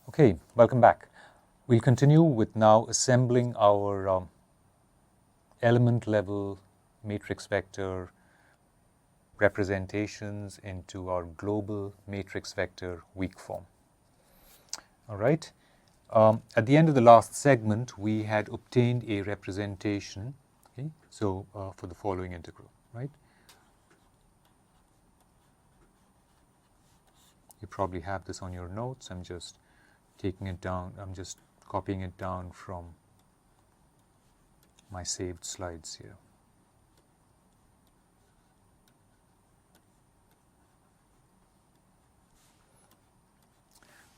Okay, welcome back. We'll continue with now assembling our element level matrix vector representations into our global matrix vector weak form. All right. At the end of the last segment, we had obtained a representation, okay, so for the following integral, right? You probably have this on your notes. I'm just taking it down. I'm just copying it down from my saved slides here.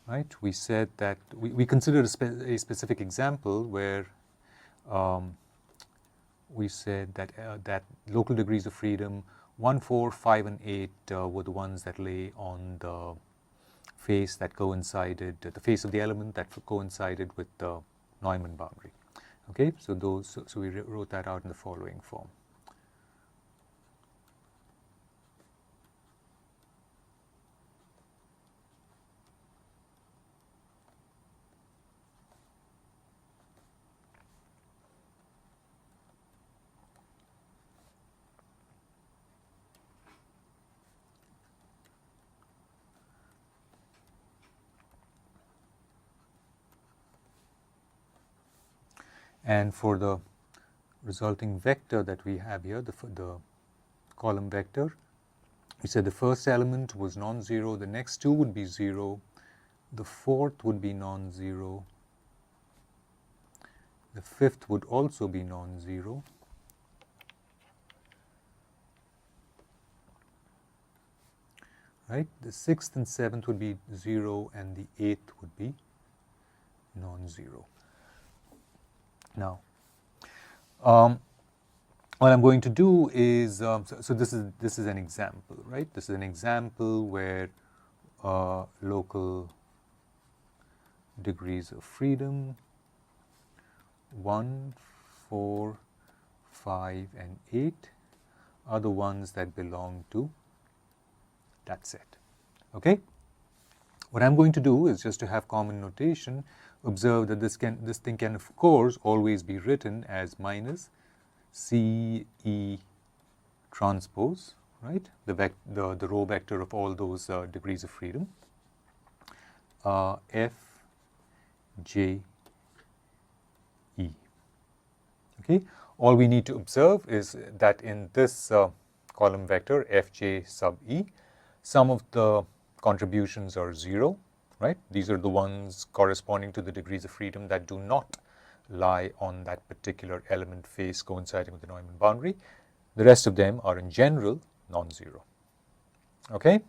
Right, we said that we considered a specific example where we said that that local degrees of freedom 1, 4, 5, and 8 were the ones that lay on the face that coincided, the face of the element that coincided with the Neumann boundary. Okay, so we wrote that out in the following form. And for the resulting vector that we have here, the column vector, we said the first element was non-zero, the next two would be 0, the fourth would be non-zero, the fifth would also be non-zero, right? The sixth and seventh would be 0, and the eighth would be non-zero. Now, what I'm going to do is, so this is an example, right? This is an example where local degrees of freedom 1, 4, 5, and 8 are the ones that belong to that set. Okay? What I'm going to do is just to have common notation. Observe that this thing can of course always be written as minus C E transpose, right? The row vector of all those degrees of freedom. F J E. Okay. All we need to observe is that in this column vector F J sub E, some of the contributions are 0. Right? These are the ones corresponding to the degrees of freedom that do not lie on that particular element face coinciding with the Neumann boundary. The rest of them are in general non-zero. Okay?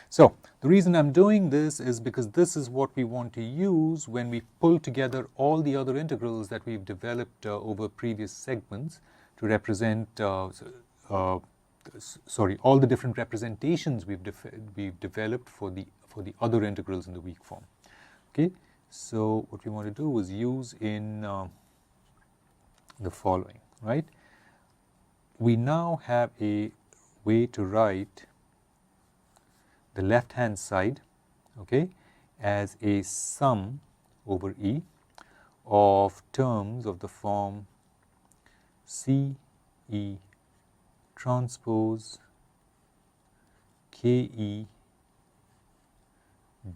So the reason I'm doing this is because this is what we want to use when we pull together all the other integrals that we've developed over previous segments to represent all the different representations we've developed for the other integrals in the weak form. Okay, so what we want to do is use in the following, right? We now have a way to write the left hand side, okay, as a sum over E of terms of the form C E transpose K E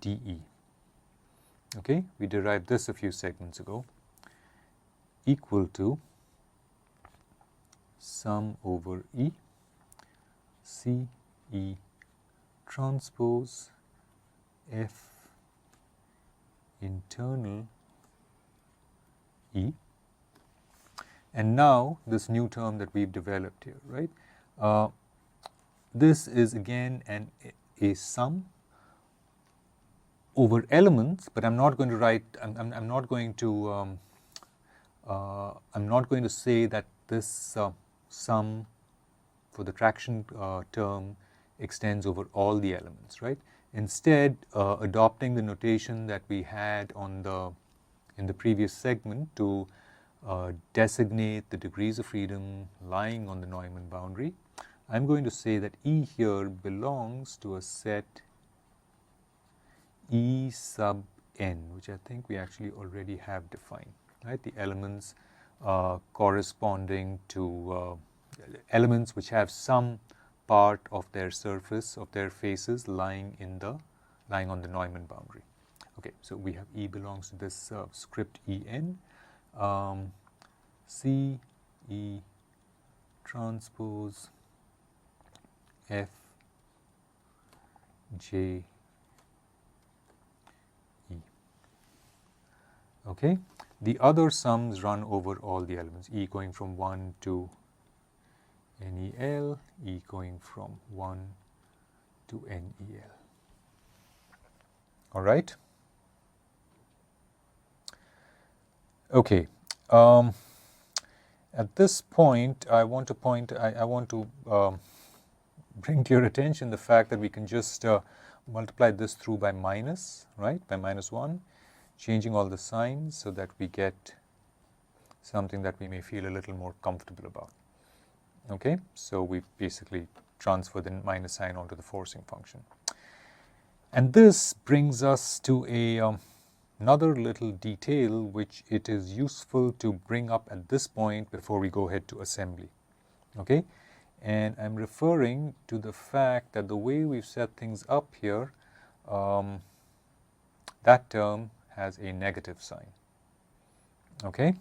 dE. Okay, we derived this a few segments ago, equal to sum over E C E transpose F internal E. And now this new term that we've developed here, right? This is again a sum over elements, but I'm not going to write. I'm not going to say that this sum for the traction term extends over all the elements, right? Instead, adopting the notation that we had in the previous segment to designate the degrees of freedom lying on the Neumann boundary, I'm going to say that E here belongs to a set E sub En, which I think we actually already have defined, right? The elements corresponding to elements which have some part of their surface, of their faces lying on the Neumann boundary. Okay, so we have E belongs to this script En, C E transpose F J E. Okay, the other sums run over all the elements, E going from 1 to NEL, E going from 1 to NEL. All right. Okay. At this point, I want to bring to your attention the fact that we can just multiply this through by minus, right? By -1, changing all the signs so that we get something that we may feel a little more comfortable about. Okay, so we basically transfer the minus sign onto the forcing function. And this brings us to another little detail which it is useful to bring up at this point before we go ahead to assembly. Okay, and I'm referring to the fact that the way we've set things up here, that term has a negative sign. Okay,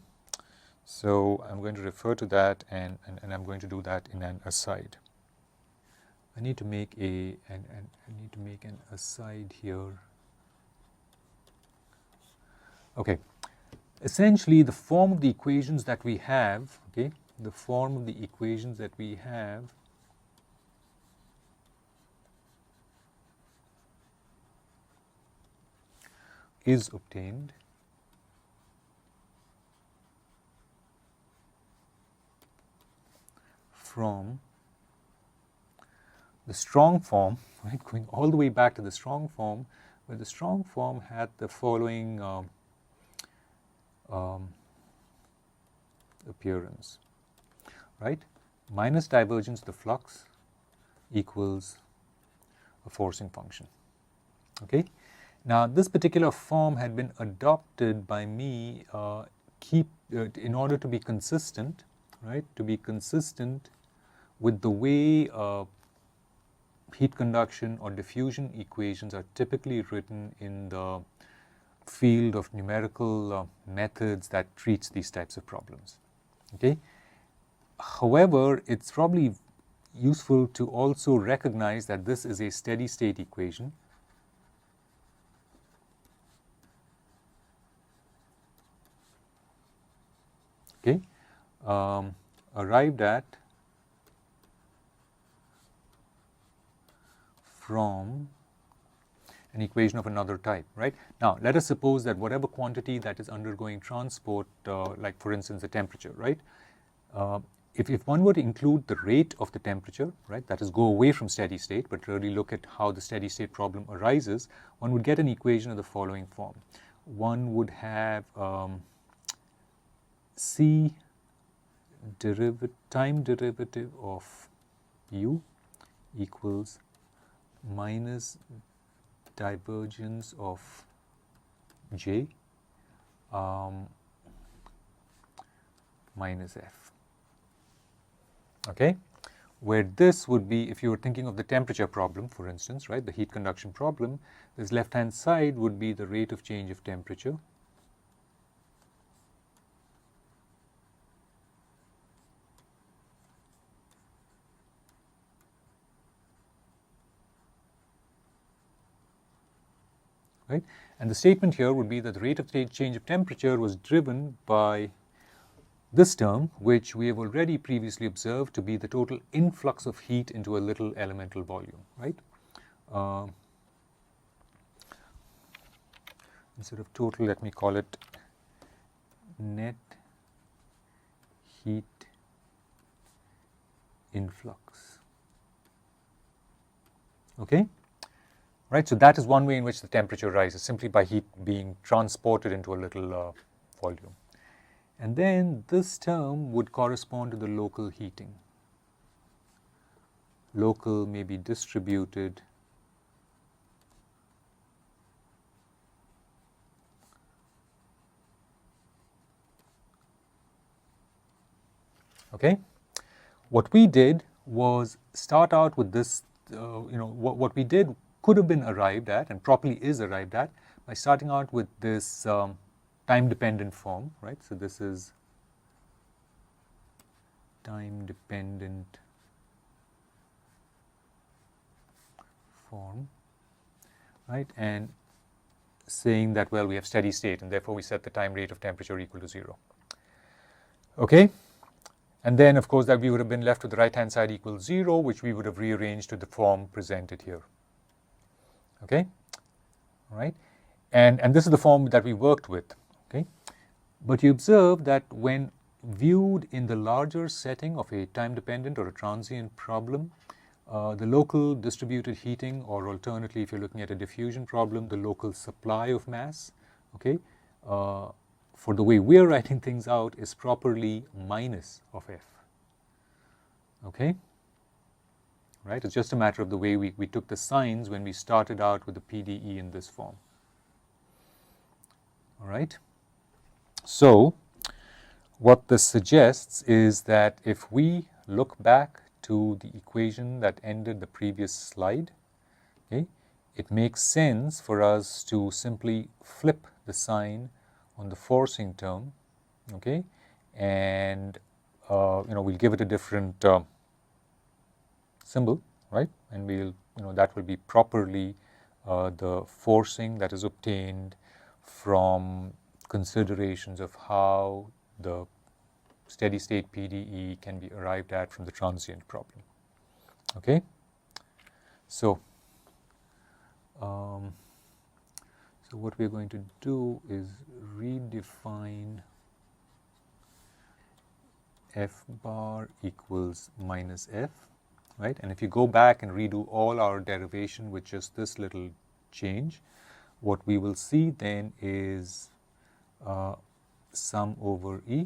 so I'm going to refer to that and I'm going to do that in an aside. I need to make an aside here. Okay, essentially the form of the equations that we have, okay, the form of the equations that we have is obtained from the strong form, right, going all the way back to the strong form, where the strong form had the following appearance, right? Minus divergence of the flux equals a forcing function. Okay, now this particular form had been adopted by me in order to be consistent, right? To be consistent with the way heat conduction or diffusion equations are typically written in the field of numerical methods that treats these types of problems. Okay. However, it's probably useful to also recognize that this is a steady state equation. Okay, arrived at from an equation of another type, right? Now, let us suppose that whatever quantity that is undergoing transport, like for instance the temperature, right? If one were to include the rate of the temperature, right, that is go away from steady state, but really look at how the steady state problem arises, one would get an equation of the following form. One would have C time derivative of U equals minus divergence of J minus F. Okay, where this would be, if you were thinking of the temperature problem, for instance, right, the heat conduction problem, this left-hand side would be the rate of change of temperature. Right? And the statement here would be that the rate of change of temperature was driven by this term, which we have already previously observed to be the total influx of heat into a little elemental volume, right? Instead of total, let me call it net heat influx. Okay? Right, so that is one way in which the temperature rises, simply by heat being transported into a little volume. And then this term would correspond to the local heating. Local may be distributed Okay, what we did was start out with this. What we did could have been arrived at, and properly is arrived at, by starting out with this time-dependent form, right? So this is time-dependent form, right? And saying that, well, we have steady state, and therefore we set the time rate of temperature equal to 0. Okay? And then, of course, that we would have been left with the right-hand side equals 0, which we would have rearranged to the form presented here. Okay? All right? And this is the form that we worked with. Okay? But you observe that when viewed in the larger setting of a time-dependent or a transient problem, the local distributed heating, or alternately, if you're looking at a diffusion problem, the local supply of mass, okay, for the way we're writing things out, is properly minus of F. Okay? Right? It's just a matter of the way we took the signs when we started out with the PDE in this form. All right? So, what this suggests is that if we look back to the equation that ended the previous slide, okay, it makes sense for us to simply flip the sign on the forcing term, okay, and we'll give it a different symbol, right, and we'll, that will be properly the forcing that is obtained from considerations of how the steady state PDE can be arrived at from the transient problem. Okay, so what we're going to do is redefine F bar equals minus F, right? And if you go back and redo all our derivation with just this little change, what we will see then is sum over E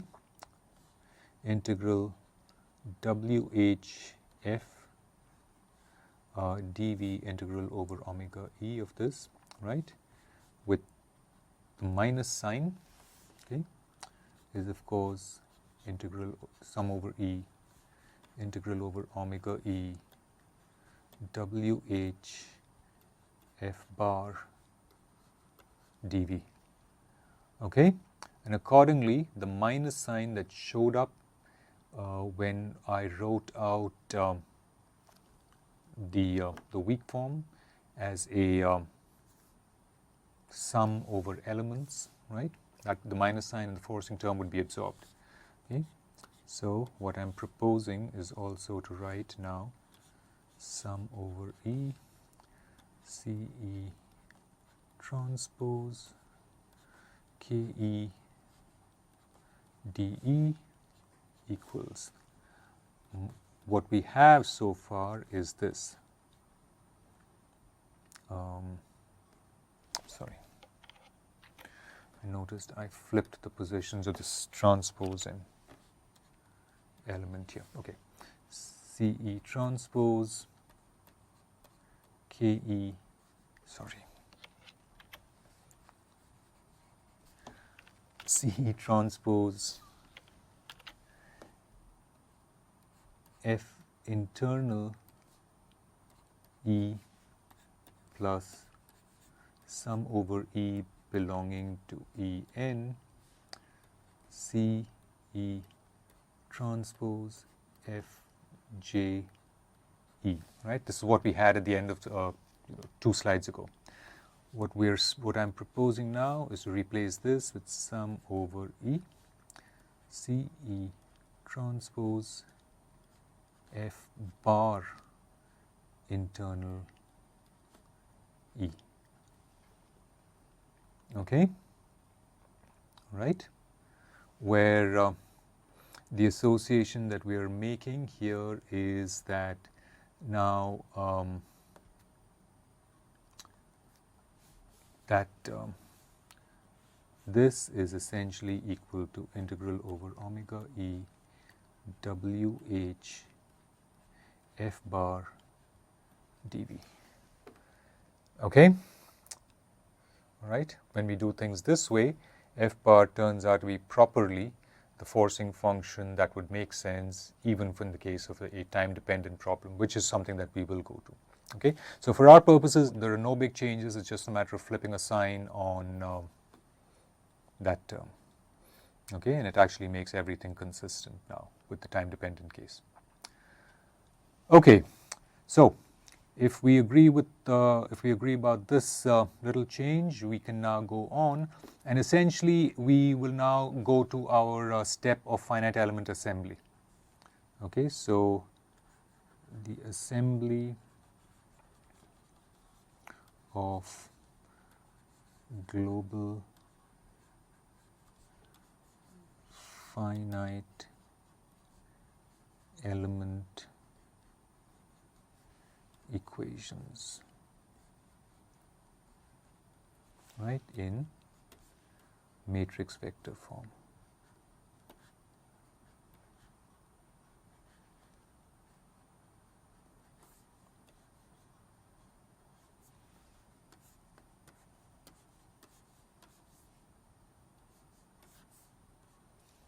integral WHF dV integral over omega E of this, right, with the minus sign, okay, is of course integral sum over E integral over omega E WH F bar dV. Okay, and accordingly the minus sign that showed up when I wrote out the weak form as a sum over elements, right, that the minus sign in the forcing term would be absorbed. Okay, so what I'm proposing is also to write now sum over E CE transpose KE DE equals, what we have so far is this. Sorry, I noticed I flipped the positions of this transpose and element here. Okay, CE transpose KE, sorry, CE transpose F internal E plus sum over E belonging to En C E transpose F J E, right? This is what we had at the end of 2 slides ago. What I'm proposing now is to replace this with sum over E C E transpose F bar internal E. Okay, right, where the association that we are making here is that now this is essentially equal to integral over omega E WH F bar dV. Okay, all right, when we do things this way, F bar turns out to be properly the forcing function that would make sense even in the case of a time-dependent problem, which is something that we will go to. Okay, so for our purposes, there are no big changes. It's just a matter of flipping a sign on that term. Okay, and it actually makes everything consistent now with the time-dependent case. Okay, so if we agree about this little change, we can now go on, and essentially we will now go to our step of finite element assembly. Okay, so the assembly of global finite element equations, right, in matrix vector form.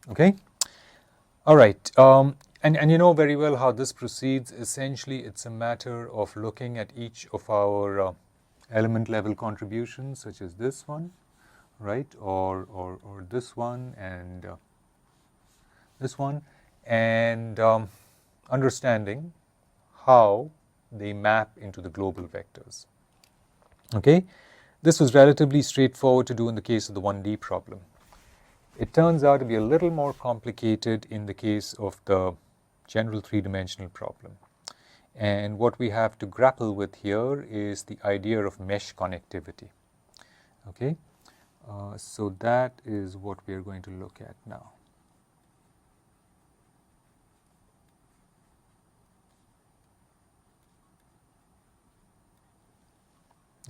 Okay, all right, and you know very well how this proceeds. Essentially, it's a matter of looking at each of our element level contributions, such as this one, right, or this one and this one, and understanding how they map into the global vectors. Okay, this was relatively straightforward to do in the case of the 1D problem. It turns out to be a little more complicated in the case of the general three-dimensional problem. And what we have to grapple with here is the idea of mesh connectivity. Okay, so that is what we are going to look at now.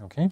Okay.